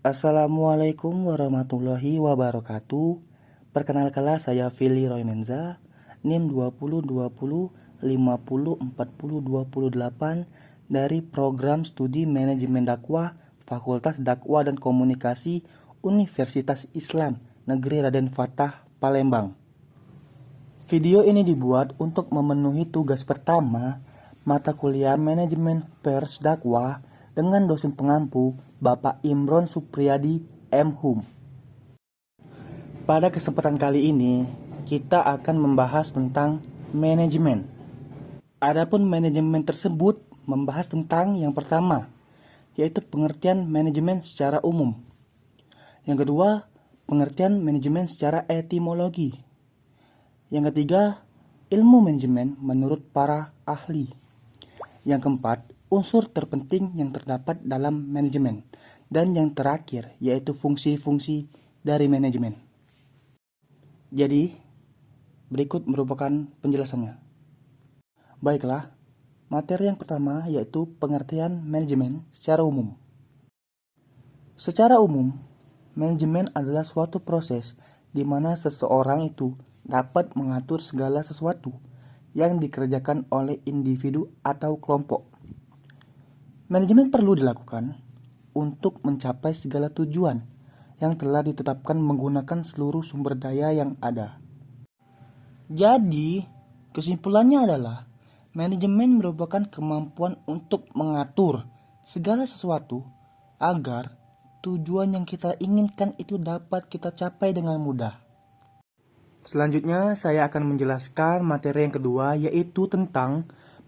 Assalamualaikum warahmatullahi wabarakatuh. Perkenalkanlah saya Fili Roy Menza, NIM 2020504028 dari Program Studi Manajemen Dakwah Fakultas Dakwah dan Komunikasi Universitas Islam Negeri Raden Fatah, Palembang. Video ini dibuat untuk memenuhi tugas pertama mata kuliah Manajemen Pers Dakwah dengan dosen pengampu Bapak Imron Supriyadi M.Hum. Pada kesempatan kali ini, kita akan membahas tentang manajemen. Adapun manajemen tersebut membahas tentang yang pertama, yaitu pengertian manajemen secara umum. Yang kedua, pengertian manajemen secara etimologi. Yang ketiga, ilmu manajemen menurut para ahli. Yang keempat, unsur terpenting yang terdapat dalam manajemen. Dan yang terakhir, yaitu fungsi-fungsi dari manajemen. Jadi, berikut merupakan penjelasannya. Baiklah, materi yang pertama yaitu pengertian manajemen secara umum. Secara umum, manajemen adalah suatu proses di mana seseorang itu dapat mengatur segala sesuatu yang dikerjakan oleh individu atau kelompok. Manajemen perlu dilakukan untuk mencapai segala tujuan yang telah ditetapkan menggunakan seluruh sumber daya yang ada. Jadi, kesimpulannya adalah manajemen merupakan kemampuan untuk mengatur segala sesuatu agar tujuan yang kita inginkan itu dapat kita capai dengan mudah. Selanjutnya, saya akan menjelaskan materi yang kedua, yaitu tentang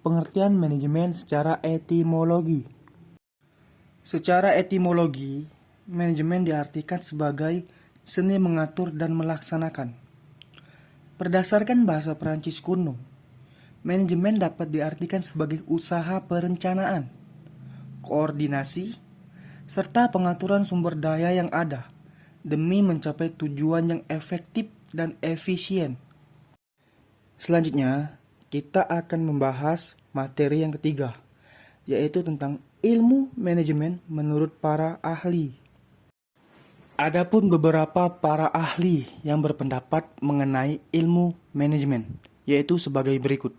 pengertian manajemen secara etimologi. Secara etimologi, manajemen diartikan sebagai seni mengatur dan melaksanakan. Berdasarkan bahasa Perancis kuno, manajemen dapat diartikan sebagai usaha perencanaan, koordinasi, serta pengaturan sumber daya yang ada demi mencapai tujuan yang efektif dan efisien. Selanjutnya, kita akan membahas materi yang ketiga, yaitu tentang ilmu manajemen menurut para ahli. Adapun beberapa para ahli yang berpendapat mengenai ilmu manajemen, yaitu sebagai berikut.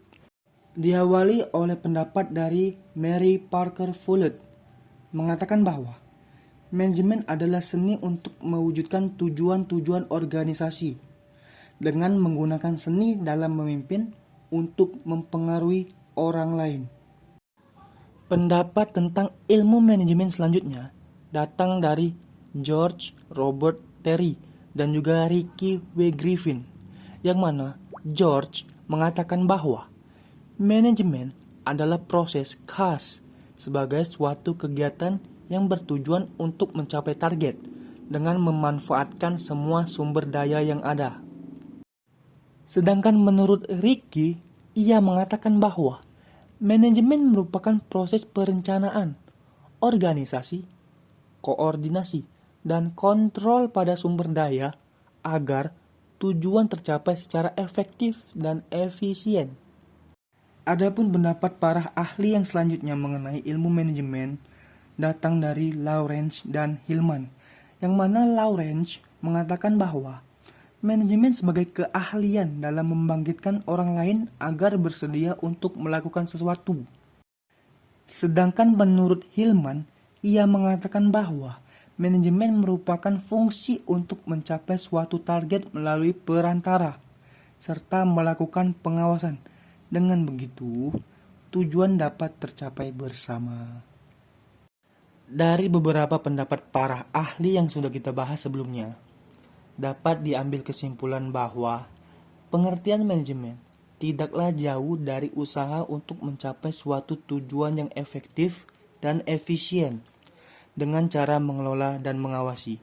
Diawali oleh pendapat dari Mary Parker Follett, mengatakan bahwa manajemen adalah seni untuk mewujudkan tujuan-tujuan organisasi dengan menggunakan seni dalam memimpin untuk mempengaruhi orang lain. Pendapat tentang ilmu manajemen selanjutnya datang dari George Robert Terry dan juga Ricky W. Griffin, yang mana George mengatakan bahwa manajemen adalah proses khas sebagai suatu kegiatan yang bertujuan untuk mencapai target dengan memanfaatkan semua sumber daya yang ada. Sedangkan menurut Ricky, ia mengatakan bahwa manajemen merupakan proses perencanaan, organisasi, koordinasi, dan kontrol pada sumber daya agar tujuan tercapai secara efektif dan efisien. Adapun pendapat para ahli yang selanjutnya mengenai ilmu manajemen datang dari Lawrence dan Hillman, yang mana Lawrence mengatakan bahwa manajemen sebagai keahlian dalam membangkitkan orang lain agar bersedia untuk melakukan sesuatu. Sedangkan menurut Hillman, ia mengatakan bahwa manajemen merupakan fungsi untuk mencapai suatu target melalui perantara, serta melakukan pengawasan. Dengan begitu, tujuan dapat tercapai bersama. Dari beberapa pendapat para ahli yang sudah kita bahas sebelumnya, dapat diambil kesimpulan bahwa pengertian manajemen tidaklah jauh dari usaha untuk mencapai suatu tujuan yang efektif dan efisien dengan cara mengelola dan mengawasi.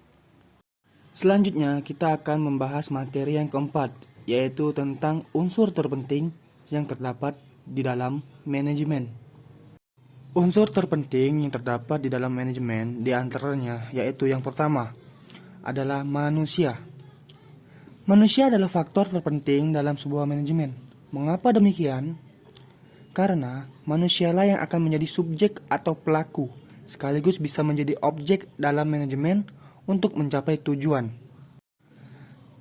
Selanjutnya, kita akan membahas materi yang keempat, yaitu tentang unsur terpenting yang terdapat di dalam manajemen. Unsur terpenting yang terdapat di dalam manajemen diantaranya yaitu yang pertama adalah manusia. Manusia adalah faktor terpenting dalam sebuah manajemen. Mengapa demikian? Karena manusialah yang akan menjadi subjek atau pelaku, sekaligus bisa menjadi objek dalam manajemen untuk mencapai tujuan.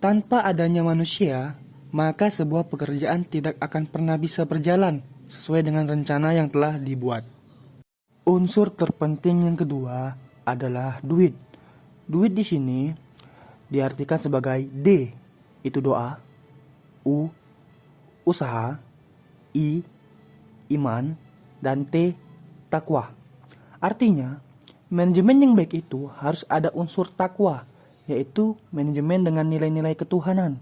Tanpa adanya manusia, maka sebuah pekerjaan tidak akan pernah bisa berjalan sesuai dengan rencana yang telah dibuat. Unsur terpenting yang kedua adalah duit. Duit di sini diartikan sebagai D, itu doa, U, usaha, I, iman, dan T, takwa. Artinya, manajemen yang baik itu harus ada unsur takwa, yaitu manajemen dengan nilai-nilai ketuhanan.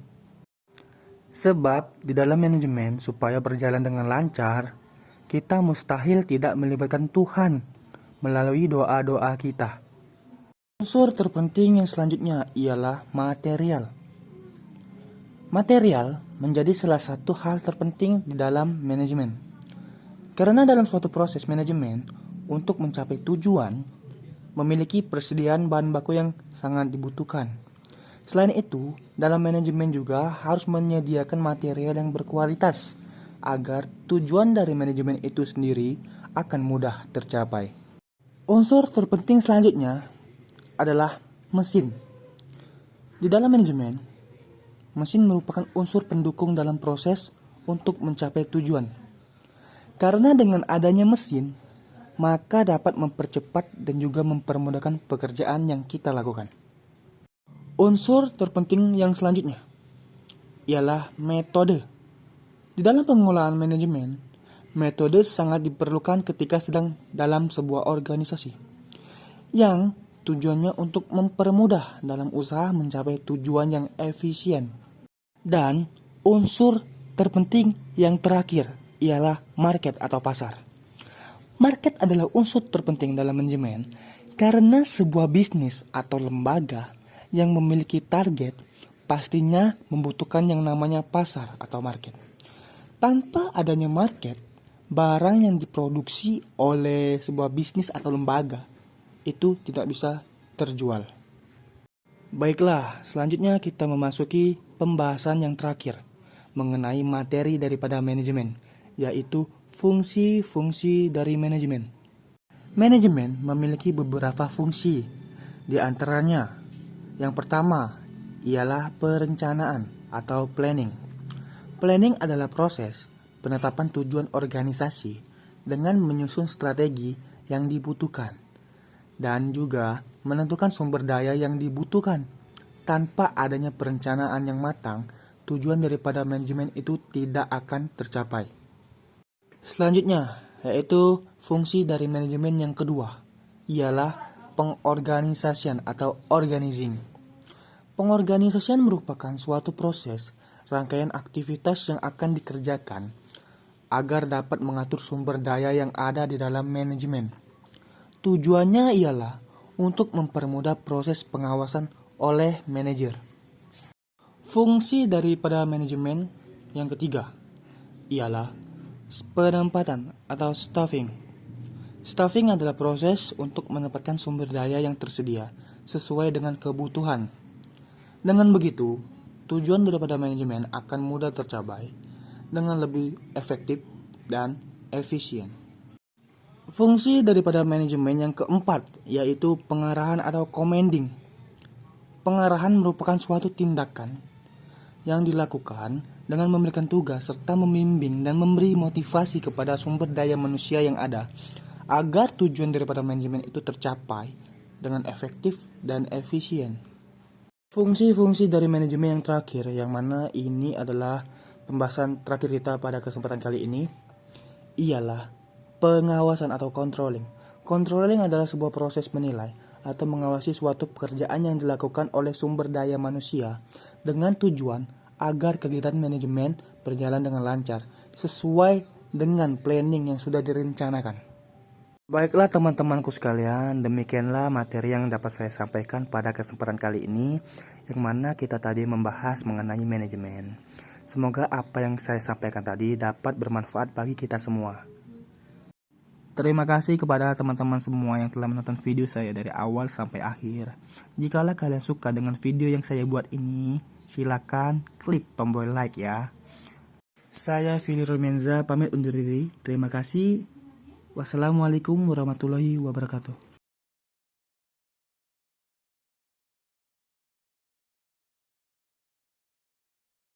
Sebab di dalam manajemen supaya berjalan dengan lancar, kita mustahil tidak melibatkan Tuhan melalui doa-doa kita. Unsur terpenting yang selanjutnya ialah material. Material menjadi salah satu hal terpenting di dalam manajemen. Karena dalam suatu proses manajemen, untuk mencapai tujuan, memiliki persediaan bahan baku yang sangat dibutuhkan. Selain itu, dalam manajemen juga harus menyediakan material yang berkualitas, agar tujuan dari manajemen itu sendiri akan mudah tercapai. Unsur terpenting selanjutnya adalah mesin. Di dalam manajemen, mesin merupakan unsur pendukung dalam proses untuk mencapai tujuan. Karena dengan adanya mesin, maka dapat mempercepat dan juga mempermudahkan pekerjaan yang kita lakukan. Unsur terpenting yang selanjutnya ialah metode. Di dalam pengelolaan manajemen, metode sangat diperlukan ketika sedang dalam sebuah organisasi yang tujuannya untuk mempermudah dalam usaha mencapai tujuan yang efisien. Dan unsur terpenting yang terakhir ialah market atau pasar. Market adalah unsur terpenting dalam manajemen karena sebuah bisnis atau lembaga yang memiliki target pastinya membutuhkan yang namanya pasar atau market. Tanpa adanya market, barang yang diproduksi oleh sebuah bisnis atau lembaga itu tidak bisa terjual. Baiklah, selanjutnya kita memasuki pembahasan yang terakhir mengenai materi daripada manajemen, yaitu fungsi-fungsi dari manajemen. Manajemen memiliki beberapa fungsi, di antaranya yang pertama ialah perencanaan atau planning. Planning adalah proses penetapan tujuan organisasi dengan menyusun strategi yang dibutuhkan dan juga menentukan sumber daya yang dibutuhkan. Tanpa adanya perencanaan yang matang, tujuan daripada manajemen itu tidak akan tercapai. Selanjutnya, yaitu fungsi dari manajemen yang kedua, ialah pengorganisasian atau organizing. Pengorganisasian merupakan suatu proses rangkaian aktivitas yang akan dikerjakan agar dapat mengatur sumber daya yang ada di dalam manajemen. Tujuannya ialah untuk mempermudah proses pengawasan oleh manajer. Fungsi daripada manajemen yang ketiga ialah penempatan atau staffing. Staffing adalah proses untuk menempatkan sumber daya yang tersedia sesuai dengan kebutuhan. Dengan begitu, tujuan daripada manajemen akan mudah tercapai dengan lebih efektif dan efisien. Fungsi daripada manajemen yang keempat yaitu pengarahan atau commanding. Pengarahan merupakan suatu tindakan yang dilakukan dengan memberikan tugas serta membimbing dan memberi motivasi kepada sumber daya manusia yang ada agar tujuan daripada manajemen itu tercapai dengan efektif dan efisien. Fungsi-fungsi dari manajemen yang terakhir, yang mana ini adalah pembahasan terakhir kita pada kesempatan kali ini, ialah pengawasan atau controlling. Controlling adalah sebuah proses menilai atau mengawasi suatu pekerjaan yang dilakukan oleh sumber daya manusia dengan tujuan agar kegiatan manajemen berjalan dengan lancar sesuai dengan planning yang sudah direncanakan. Baiklah teman-temanku sekalian, demikianlah materi yang dapat saya sampaikan pada kesempatan kali ini, yang mana kita tadi membahas mengenai manajemen. Semoga apa yang saya sampaikan tadi dapat bermanfaat bagi kita semua. Terima kasih kepada teman-teman semua yang telah menonton video saya dari awal sampai akhir. Jikalau kalian suka dengan video yang saya buat ini, silakan klik tombol like ya. Saya Fili Romenza pamit undur diri. Terima kasih. Wassalamualaikum warahmatullahi wabarakatuh.